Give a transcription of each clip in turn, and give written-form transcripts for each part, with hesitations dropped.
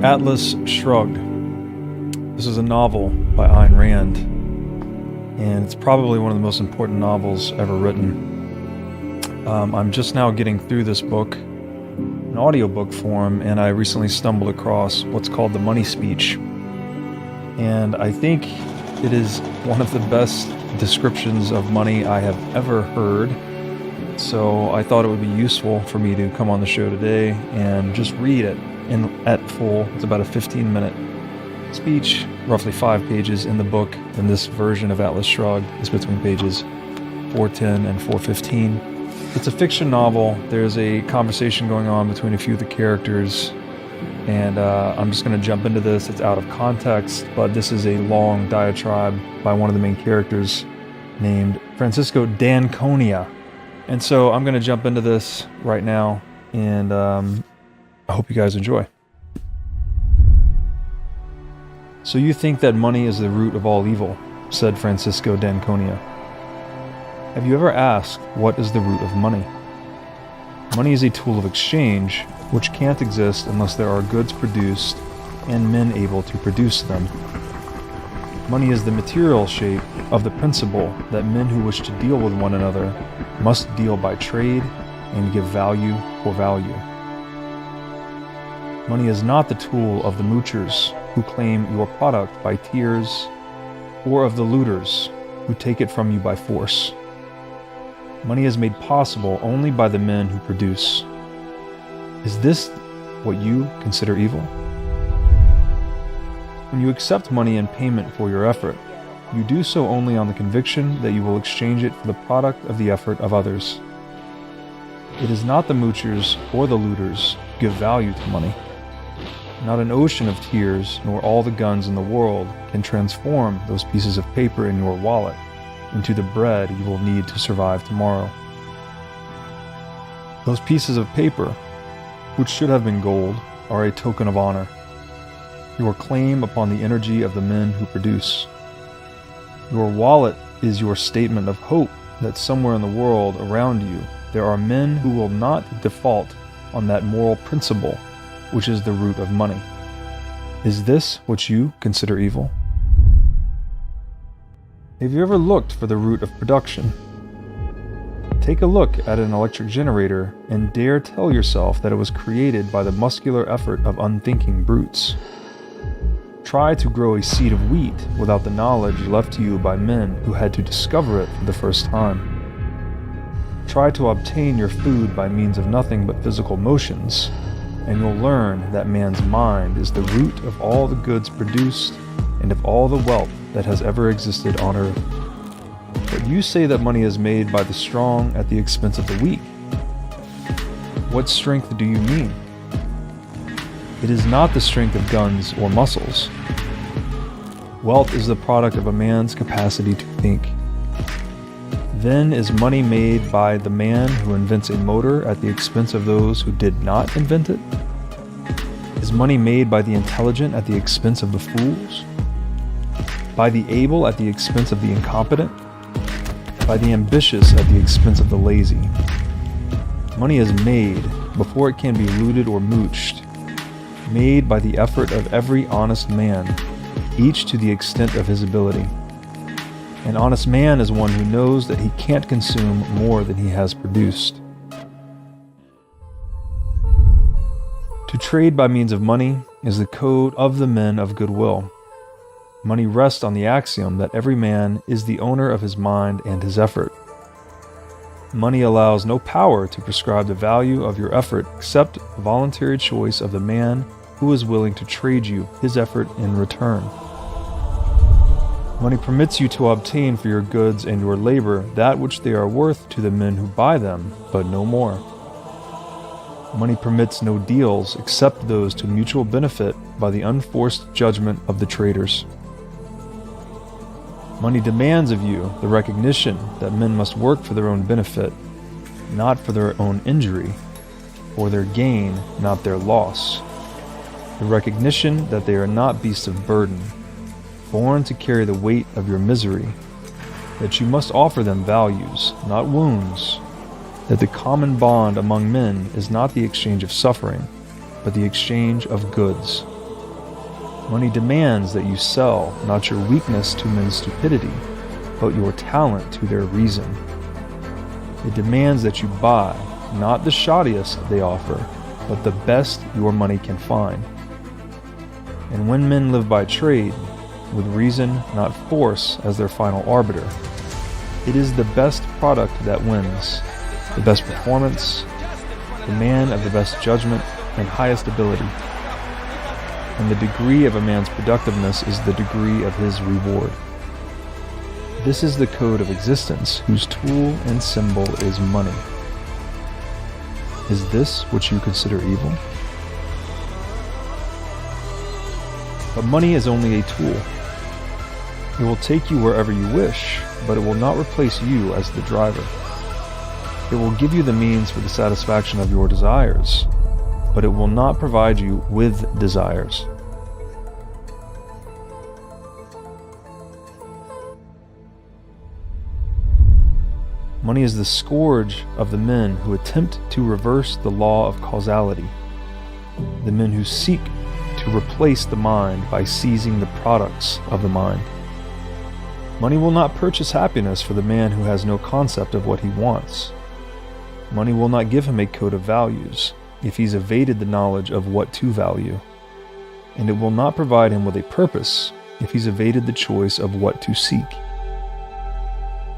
Atlas Shrugged. This is a novel by Ayn Rand, and it's probably one of the most important novels ever written. I'm just now getting through this book in audiobook form, and I recently stumbled across what's called the money speech. And I think it is one of the best descriptions of money I have ever heard. So I thought it would be useful for me to come on the show today and just read it at full. It's about a 15-minute speech, roughly 5 pages in the book, and this version of Atlas Shrugged is between pages 410 and 415. It's a fiction novel. There's a conversation going on between a few of the characters, and I'm just going to jump into this. It's out of context, but this is a long diatribe by one of the main characters named Francisco d'Anconia. And so I'm going to jump into this right now, and I hope you guys enjoy. So you think that money is the root of all evil, said Francisco d'Anconia. Have you ever asked what is the root of money? Money is a tool of exchange which can't exist unless there are goods produced and men able to produce them. Money is the material shape of the principle that men who wish to deal with one another must deal by trade and give value for value. Money is not the tool of the moochers who claim your product by tears, or of the looters who take it from you by force. Money is made possible only by the men who produce. Is this what you consider evil? When you accept money in payment for your effort, you do so only on the conviction that you will exchange it for the product of the effort of others. It is not the moochers or the looters who give value to money. Not an ocean of tears, nor all the guns in the world can transform those pieces of paper in your wallet into the bread you will need to survive tomorrow. Those pieces of paper, which should have been gold, are a token of honor, your claim upon the energy of the men who produce. Your wallet is your statement of hope that somewhere in the world around you there are men who will not default on that moral principle which is the root of money. Is this what you consider evil? Have you ever looked for the root of production? Take a look at an electric generator and dare tell yourself that it was created by the muscular effort of unthinking brutes. Try to grow a seed of wheat without the knowledge left to you by men who had to discover it for the first time. Try to obtain your food by means of nothing but physical motions, and you'll learn that man's mind is the root of all the goods produced and of all the wealth that has ever existed on earth. But you say that money is made by the strong at the expense of the weak. What strength do you mean? It is not the strength of guns or muscles. Wealth is the product of a man's capacity to think. Then is money made by the man who invents a motor at the expense of those who did not invent it? Is money made by the intelligent at the expense of the fools? By the able at the expense of the incompetent? By the ambitious at the expense of the lazy? Money is made before it can be looted or mooched, made by the effort of every honest man, each to the extent of his ability. An honest man is one who knows that he can't consume more than he has produced. To trade by means of money is the code of the men of goodwill. Money rests on the axiom that every man is the owner of his mind and his effort. Money allows no power to prescribe the value of your effort except the voluntary choice of the man who is willing to trade you his effort in return. Money permits you to obtain for your goods and your labor that which they are worth to the men who buy them, but no more. Money permits no deals except those to mutual benefit by the unforced judgment of the traders. Money demands of you the recognition that men must work for their own benefit, not for their own injury, for their gain, not their loss. The recognition that they are not beasts of burden, born to carry the weight of your misery, that you must offer them values, not wounds, that the common bond among men is not the exchange of suffering, but the exchange of goods. Money demands that you sell not your weakness to men's stupidity, but your talent to their reason. It demands that you buy not the shoddiest they offer, but the best your money can find. And when men live by trade, with reason, not force, as their final arbiter, it is the best product that wins, the best performance, the man of the best judgment and highest ability. And the degree of a man's productiveness is the degree of his reward. This is the code of existence, whose tool and symbol is money. Is this what you consider evil? But money is only a tool. It will take you wherever you wish, but it will not replace you as the driver. It will give you the means for the satisfaction of your desires, but it will not provide you with desires. Money is the scourge of the men who attempt to reverse the law of causality, the men who seek to replace the mind by seizing the products of the mind. Money will not purchase happiness for the man who has no concept of what he wants. Money will not give him a code of values if he's evaded the knowledge of what to value. And it will not provide him with a purpose if he's evaded the choice of what to seek.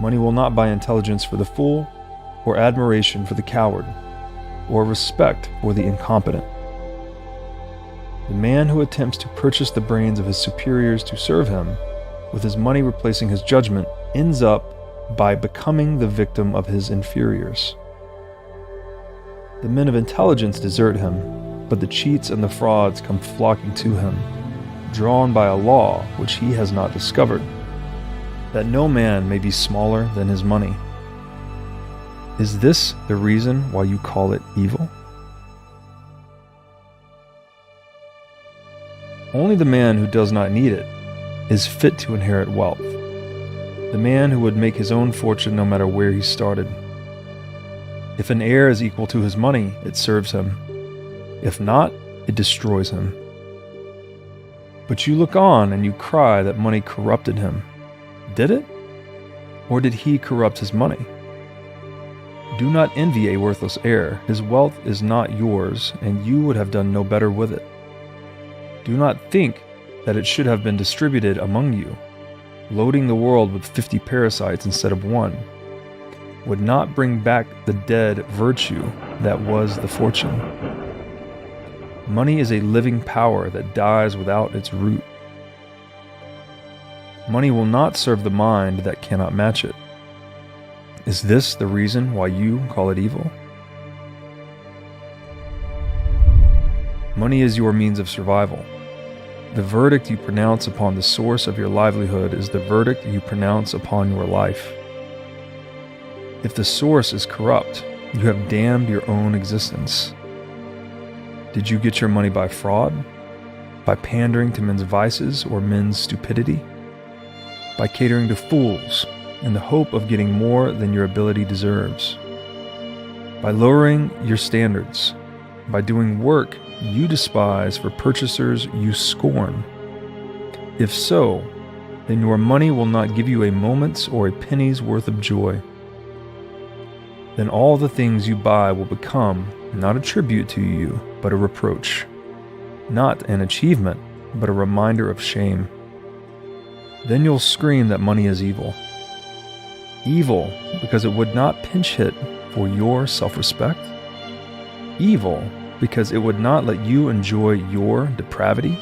Money will not buy intelligence for the fool, or admiration for the coward, or respect for the incompetent. The man who attempts to purchase the brains of his superiors to serve him, with his money replacing his judgment, ends up by becoming the victim of his inferiors. The men of intelligence desert him, but the cheats and the frauds come flocking to him, drawn by a law which he has not discovered, that no man may be smaller than his money. Is this the reason why you call it evil? Only the man who does not need it is fit to inherit wealth, the man who would make his own fortune no matter where he started. If an heir is equal to his money, it serves him. If not, it destroys him. But you look on and you cry that money corrupted him. Did it? Or did he corrupt his money? Do not envy a worthless heir. His wealth is not yours, and you would have done no better with it. Do not think that it should have been distributed among you. Loading the world with 50 parasites instead of one would not bring back the dead virtue that was the fortune. Money is a living power that dies without its root. Money will not serve the mind that cannot match it. Is this the reason why you call it evil? Money is your means of survival. The verdict you pronounce upon the source of your livelihood is the verdict you pronounce upon your life. If the source is corrupt, you have damned your own existence. Did you get your money by fraud? By pandering to men's vices or men's stupidity? By catering to fools in the hope of getting more than your ability deserves? By lowering your standards? By doing work you despise for purchasers you scorn? If so, then your money will not give you a moment's or a penny's worth of joy. Then all the things you buy will become not a tribute to you, but a reproach, not an achievement, but a reminder of shame. Then you'll scream that money is evil. Evil because it would not pinch hit for your self-respect. Evil because it would not let you enjoy your depravity?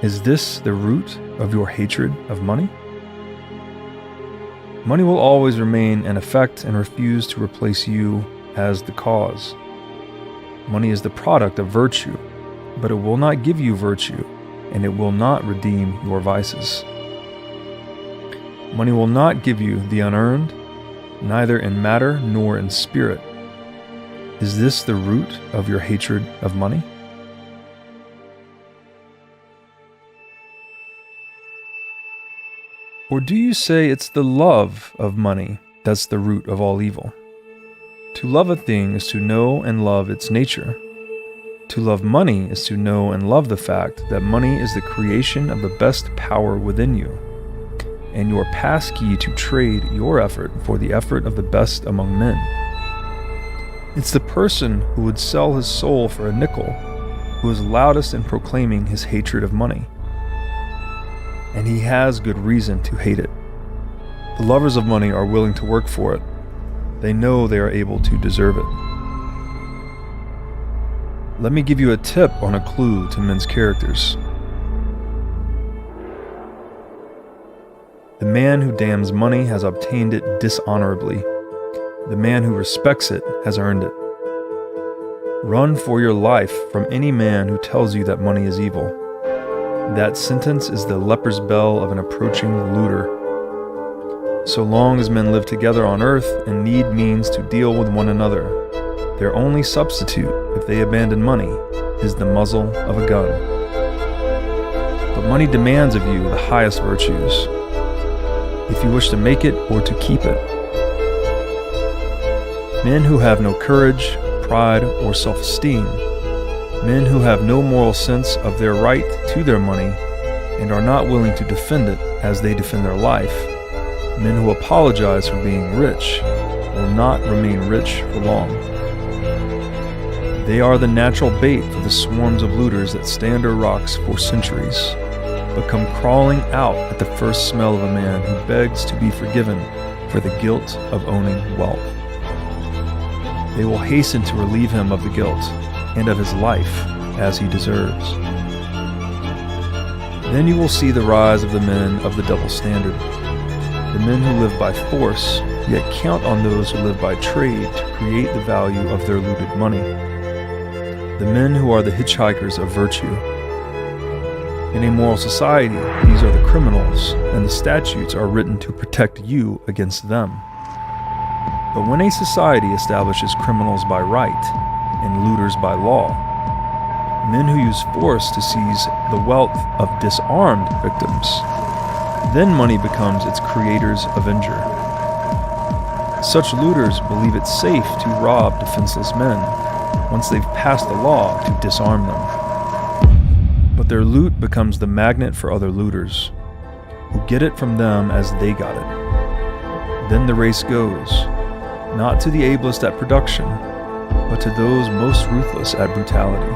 Is this the root of your hatred of money? Money will always remain an effect and refuse to replace you as the cause. Money is the product of virtue, but it will not give you virtue, and it will not redeem your vices. Money will not give you the unearned, neither in matter nor in spirit. Is this the root of your hatred of money? Or do you say it's the love of money that's the root of all evil? To love a thing is to know and love its nature. To love money is to know and love the fact that money is the creation of the best power within you, and your passkey to trade your effort for the effort of the best among men. It's the person who would sell his soul for a nickel who is loudest in proclaiming his hatred of money. And he has good reason to hate it. The lovers of money are willing to work for it. They know they are able to deserve it. Let me give you a tip on a clue to men's characters. The man who damns money has obtained it dishonorably. The man who respects it has earned it. Run for your life from any man who tells you that money is evil. That sentence is the leper's bell of an approaching looter. So long as men live together on earth and need means to deal with one another, their only substitute, if they abandon money, is the muzzle of a gun. But money demands of you the highest virtues, if you wish to make it or to keep it. Men who have no courage, pride, or self-esteem, men who have no moral sense of their right to their money and are not willing to defend it as they defend their life, men who apologize for being rich will not remain rich for long. They are the natural bait for the swarms of looters that stand or rocks for centuries, but come crawling out at the first smell of a man who begs to be forgiven for the guilt of owning wealth. They will hasten to relieve him of the guilt and of his life as he deserves. Then you will see the rise of the men of the double standard, the men who live by force, yet count on those who live by trade to create the value of their looted money, the men who are the hitchhikers of virtue. In a moral society, these are the criminals, and the statutes are written to protect you against them. But when a society establishes criminals by right and looters by law, men who use force to seize the wealth of disarmed victims, then money becomes its creator's avenger. Such looters believe it safe to rob defenseless men once they've passed a law to disarm them. But their loot becomes the magnet for other looters, who get it from them as they got it. Then the race goes, not to the ablest at production, but to those most ruthless at brutality.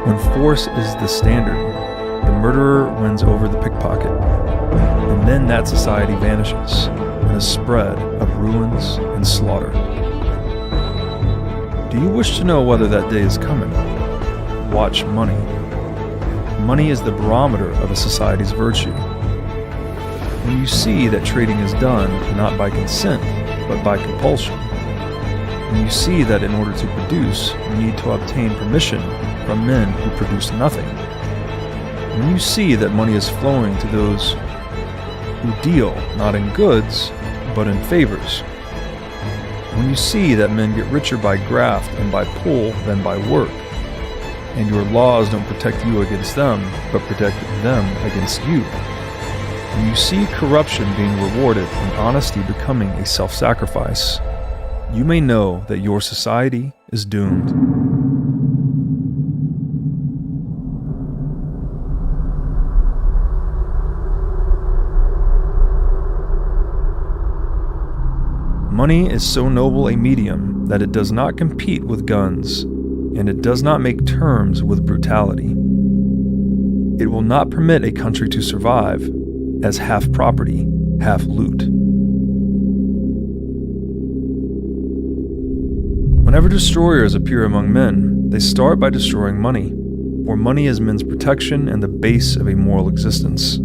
When force is the standard, the murderer wins over the pickpocket, and then that society vanishes in a spread of ruins and slaughter. Do you wish to know whether that day is coming? Watch money. Money is the barometer of a society's virtue. When you see that trading is done not by consent, but by compulsion, when you see that in order to produce, you need to obtain permission from men who produce nothing, when you see that money is flowing to those who deal not in goods, but in favors, when you see that men get richer by graft and by pull than by work, and your laws don't protect you against them, but protect them against you, when you see corruption being rewarded and honesty becoming a self-sacrifice, you may know that your society is doomed. Money is so noble a medium that it does not compete with guns, and it does not make terms with brutality. It will not permit a country to survive as half property, half loot. Whenever destroyers appear among men, they start by destroying money, for money is men's protection and the base of a moral existence.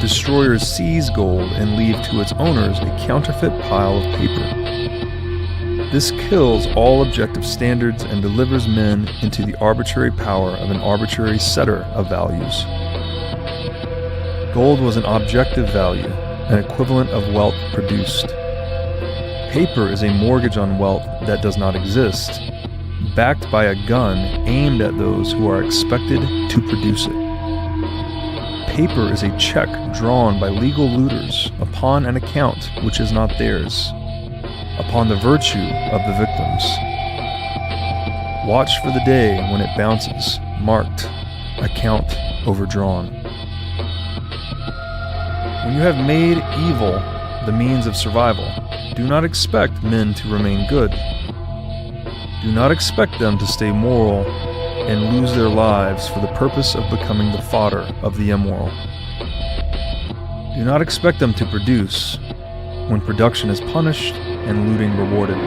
Destroyers seize gold and leave to its owners a counterfeit pile of paper. This kills all objective standards and delivers men into the arbitrary power of an arbitrary setter of values. Gold was an objective value, an equivalent of wealth produced. Paper is a mortgage on wealth that does not exist, backed by a gun aimed at those who are expected to produce it. Paper is a check drawn by legal looters upon an account which is not theirs. upon the virtue of the victims. Watch for the day when it bounces, marked, account overdrawn. When you have made evil the means of survival, do not expect men to remain good. Do not expect them to stay moral and lose their lives for the purpose of becoming the fodder of the immoral. Do not expect them to produce when production is punished and looting rewarded.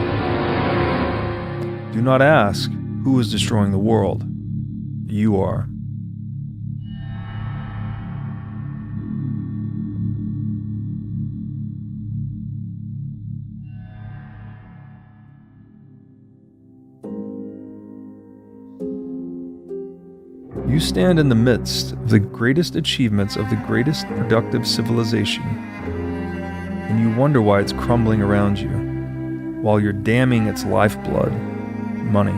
Do not ask who is destroying the world. You are. You stand in the midst of the greatest achievements of the greatest productive civilization, and you wonder why it's crumbling around you, while you're damning its lifeblood, money.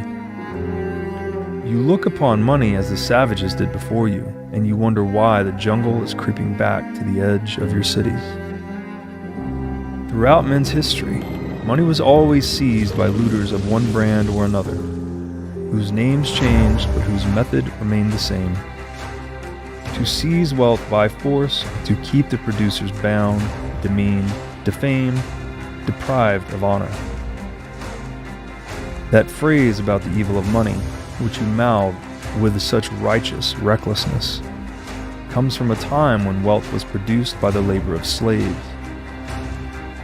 You look upon money as the savages did before you, and you wonder why the jungle is creeping back to the edge of your cities. Throughout men's history, money was always seized by looters of one brand or another, whose names changed but whose method remained the same. To seize wealth by force, to keep the producers bound, demeaned, defamed, deprived of honor. That phrase about the evil of money, which you mouthed with such righteous recklessness, comes from a time when wealth was produced by the labor of slaves.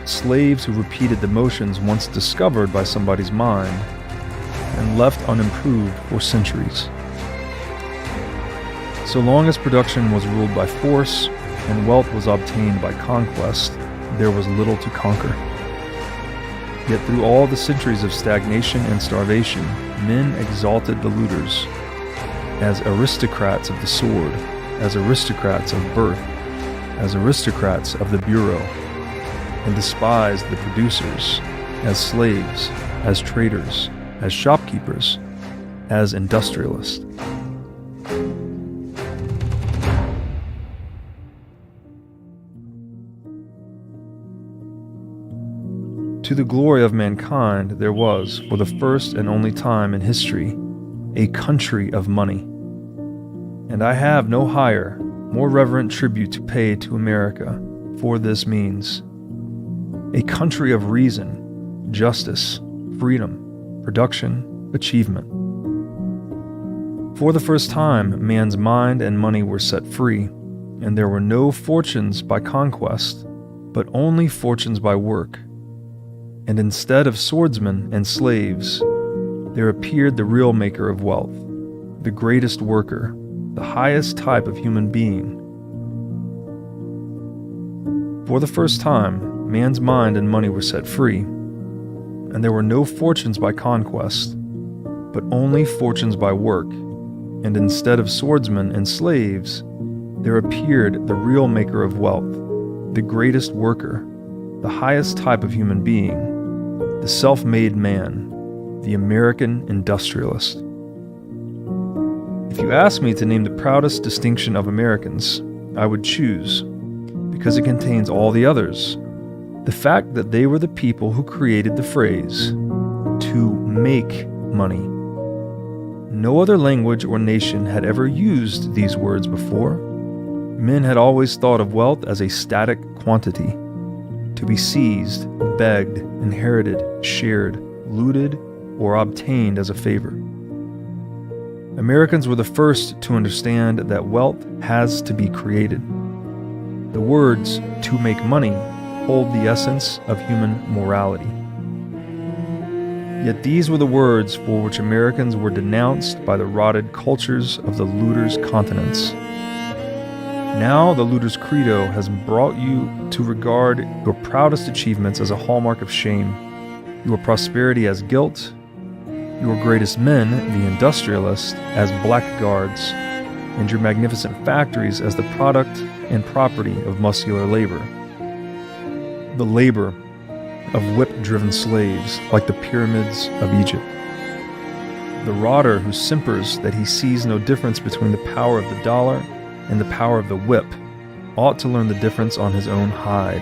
Slaves who repeated the motions once discovered by somebody's mind and left unimproved for centuries. So long as production was ruled by force and wealth was obtained by conquest, there was little to conquer. Yet through all the centuries of stagnation and starvation, men exalted the looters as aristocrats of the sword, as aristocrats of birth, as aristocrats of the bureau, and despised the producers as slaves, as traders, as shopkeepers, as industrialists. To the glory of mankind, there was, for the first and only time in history, a country of money. And I have no higher, more reverent tribute to pay to America for this means. A country of reason, justice, freedom, production, achievement. For the first time, man's mind and money were set free, and there were no fortunes by conquest, but only fortunes by work. And instead of swordsmen and slaves, there appeared the real maker of wealth, the greatest worker, the highest type of human being. For the first time, man's mind and money were set free, and there were no fortunes by conquest, but only fortunes by work, and instead of swordsmen and slaves, there appeared the real maker of wealth, the greatest worker, the highest type of human being, the self-made man, the American industrialist. If you ask me to name the proudest distinction of Americans, I would choose, because it contains all the others, the fact that they were the people who created the phrase, to make money. No other language or nation had ever used these words before. Men had always thought of wealth as a static quantity, to be seized, begged, inherited, shared, looted, or obtained as a favor. Americans were the first to understand that wealth has to be created. The words, to make money, hold the essence of human morality. Yet these were the words for which Americans were denounced by the rotted cultures of the looters' continents. Now the looter's credo has brought you to regard your proudest achievements as a hallmark of shame, your prosperity as guilt, your greatest men, the industrialists, as blackguards, and your magnificent factories as the product and property of muscular labor. The labor of whip-driven slaves like the pyramids of Egypt. The rotter who simpers that he sees no difference between the power of the dollar and the power of the whip ought to learn the difference on his own hide,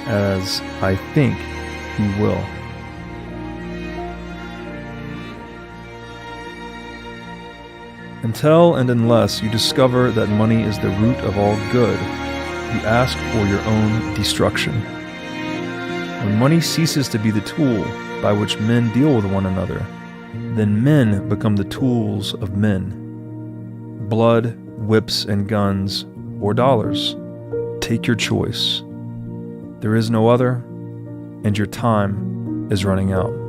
as I think he will. Until and unless you discover that money is the root of all good, you ask for your own destruction. When money ceases to be the tool by which men deal with one another, then men become the tools of men. Blood, whips and guns, or dollars. Take your choice. There is no other, and your time is running out.